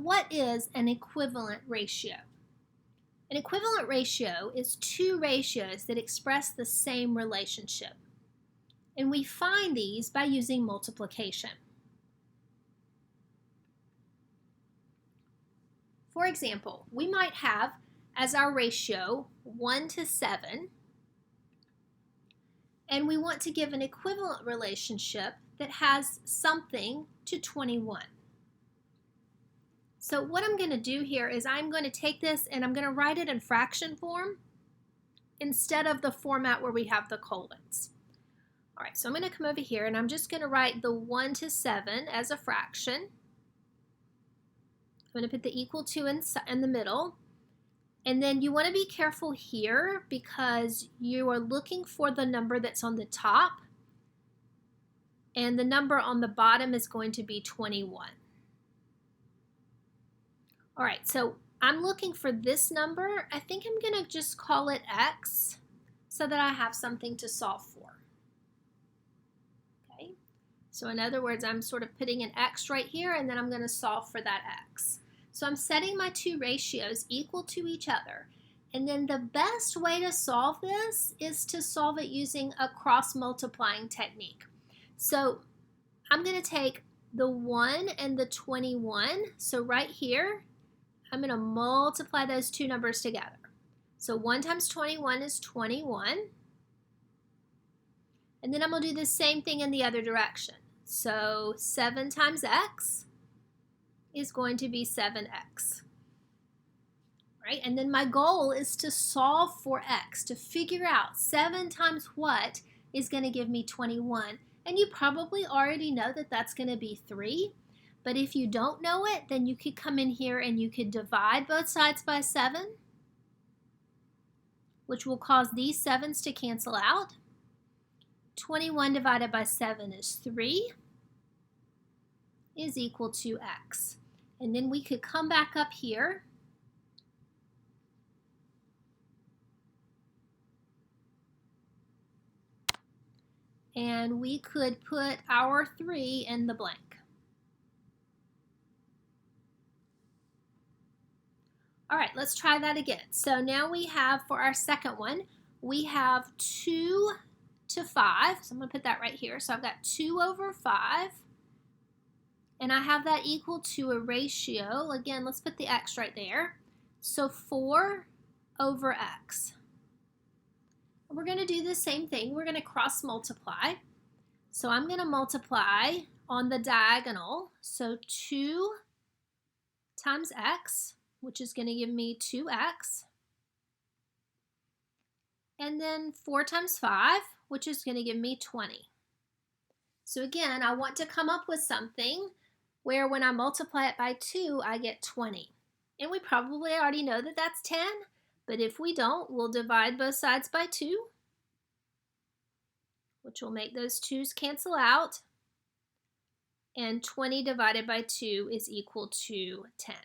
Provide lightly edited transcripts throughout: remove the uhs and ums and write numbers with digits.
what is an equivalent ratio? An equivalent ratio is two ratios that express the same relationship. And we find these by using multiplication. For example, we might have as our ratio 1 to 7, and we want to give an equivalent relationship that has something to 21. So what I'm going to do here is I'm going to take this and I'm going to write it in fraction form instead of the format where we have the colons. All right, so I'm going to come over here and I'm just going to write the 1 to 7 as a fraction. I'm going to put the equal to in the middle. And then you want to be careful here because you are looking for the number that's on the top, and the number on the bottom is going to be 21. All right, so I'm looking for this number. I think I'm going to just call it x so that I have something to solve for. Okay, so in other words, I'm sort of putting an x right here, and then I'm going to solve for that x. So I'm setting my two ratios equal to each other. And then the best way to solve this is to solve it using a cross-multiplying technique. So I'm going to take the 1 and the 21. So right here, I'm going to multiply those two numbers together. So 1 times 21 is 21. And then I'm going to do the same thing in the other direction. So 7 times x is going to be 7x. Right? And then my goal is to solve for x, to figure out 7 times what is going to give me 21. And you probably already know that that's going to be 3. But if you don't know it, then you could come in here and you could divide both sides by 7, which will cause these 7s to cancel out. 21 divided by 7 is 3, is equal to x. And then we could come back up here and we could put our 3 in the blank. All right, let's try that again. So now we have, for our second one, we have 2 to 5. So I'm going to put that right here. So I've got 2 over 5. And I have that equal to a ratio. Again, let's put the x right there. So 4 over x. We're going to do the same thing. We're going to cross multiply. So I'm going to multiply on the diagonal. So 2 times x, which is going to give me 2x. And then 4 times 5, which is going to give me 20. So again, I want to come up with something where when I multiply it by 2, I get 20. And we probably already know that that's 10, but if we don't, we'll divide both sides by 2, which will make those 2's cancel out, and 20 divided by 2 is equal to 10.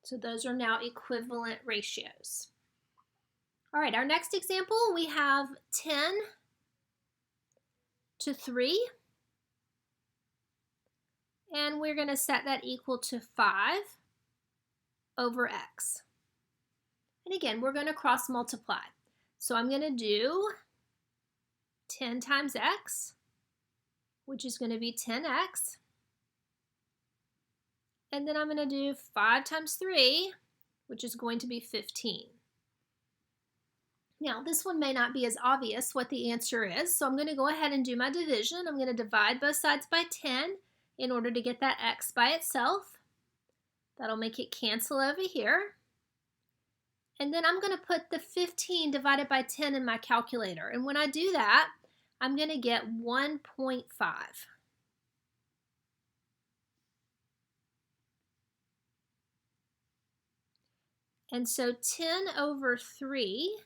So those are now equivalent ratios. All right, our next example, we have 10 to 3. And we're going to set that equal to 5 over x. And again, we're going to cross multiply. So I'm going to do 10 times x, which is going to be 10x. And then I'm going to do 5 times 3, which is going to be 15. Now, this one may not be as obvious what the answer is, so I'm going to go ahead and do my division. I'm going to divide both sides by 10 in order to get that x by itself. That'll make it cancel over here. And then I'm going to put the 15 divided by 10 in my calculator. And when I do that, I'm going to get 1.5. And so 10 over 3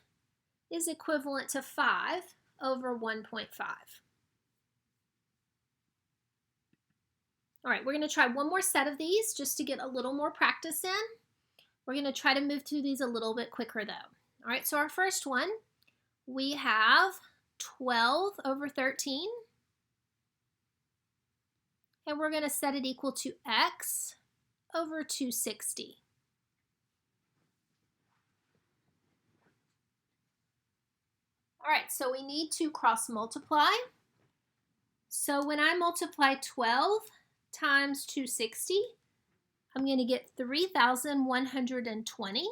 is equivalent to 5 over 1.5. All right, we're going to try one more set of these just to get a little more practice in. We're going to try to move through these a little bit quicker though. All right, so our first one, we have 12 over 13. And we're going to set it equal to x over 260. All right, so we need to cross multiply. So when I multiply 12 times 260, I'm going to get 3,120.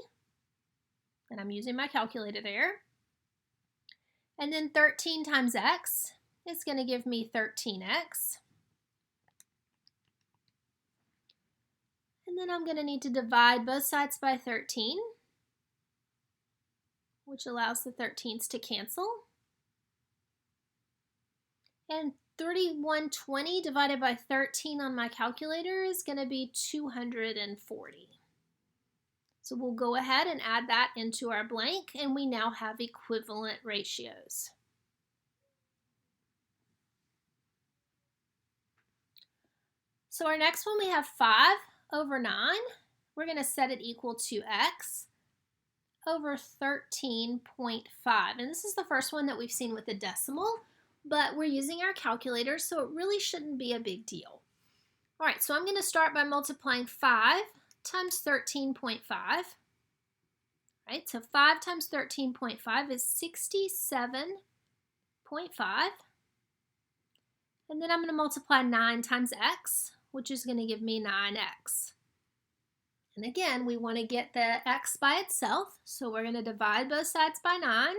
And I'm using my calculator there. And then 13 times x is going to give me 13x. And then I'm going to need to divide both sides by 13, which allows the 13s to cancel. And 3120 divided by 13 on my calculator is going to be 240. So we'll go ahead and add that into our blank, and we now have equivalent ratios. So our next one, we have 5 over 9. We're going to set it equal to x over 13.5. And this is the first one that we've seen with a decimal, but we're using our calculator, so it really shouldn't be a big deal. All right, so I'm going to start by multiplying 5 times 13.5. Right, so 5 times 13.5 is 67.5. And then I'm going to multiply 9 times x, which is going to give me 9x. And again, we want to get the x by itself, so we're going to divide both sides by 9.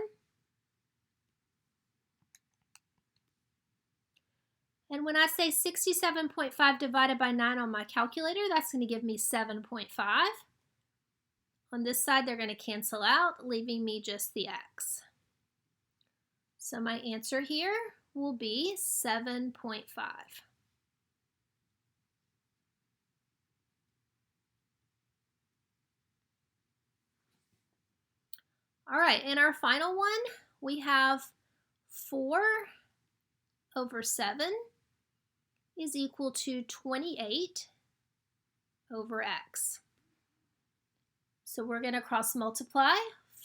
And when I say 67.5 divided by 9 on my calculator, that's going to give me 7.5. On this side, they're going to cancel out, leaving me just the x. So my answer here will be 7.5. All right, in our final one, we have 4 over 7 is equal to 28 over x. So we're going to cross multiply.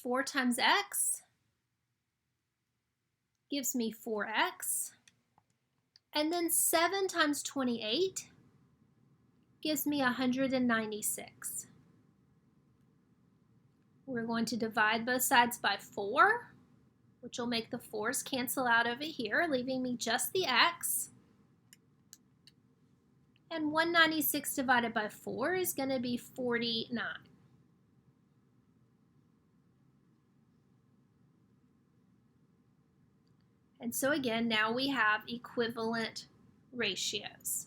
4 times x gives me 4x. And then 7 times 28 gives me 196. We're going to divide both sides by 4, which will make the 4's cancel out over here, leaving me just the x. And 196 divided by 4 is going to be 49. And so again, now we have equivalent ratios.